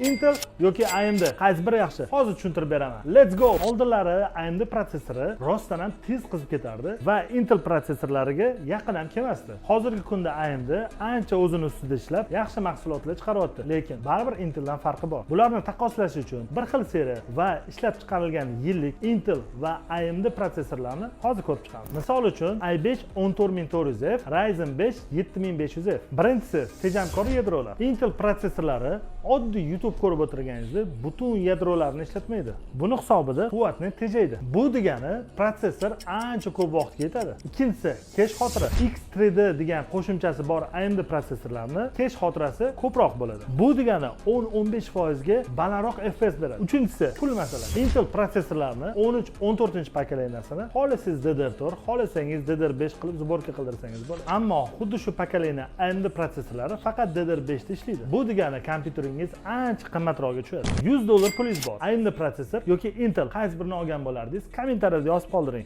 Intel yoki AMD qaysi biri yaxshi? Hozir tushuntirib beraman. Let's go. Oldinlari AMD protsessori rostdan ham tez qizib ketardi va Intel protsessorlariga yaqin ham kelmasdi. Hozirgi kunda AMD ancha o'zini ustida ishlab, yaxshi mahsulotlar chiqaryapti, lekin baribir Inteldan farqi bor. Bularni taqqoslash uchun bir xil seriya va ishlab chiqarilgan yillik Intel va AMD protsessorlarini hozir ko'rib chiqamiz. Misol uchun i5 14400F, Ryzen 5 7500F. Birinchisi tejamkor yadrolar. Intel protsessorlari oddiy YouTube ko'rib o'tirganingizda butun yadrolarni ishlatmaydi. Buni hisobida quvvatni tejaydi. Bu degani protsessor ancha ko'p vaqt ketadi. Ikkinchisi cache xotira. X3D degan qo'shimchasi bor AMD protsessorlarni cache xotirasi ko'proq bo'ladi. Bu degani 10-15% ga balandroq FPS beradi. Uchinchisi pul masalasi. Intel protsessorlarini 13-14 pokoleniyasini xohlasangiz DDR4, xohlasangiz DDR5 qilib zborka qildirsangiz bo'ladi. Ammo xuddi shu pokoleniya AMD protsessorlari faqat DDR5 da ishlaydi. Bu degani kompyuteringiz ancha qimmatroqga tushadi. $100 pulingiz bor. AMD protsessor yoki Intel qaysi birini olgan bo'lardingiz? Kommentariyada yozib qoldiring.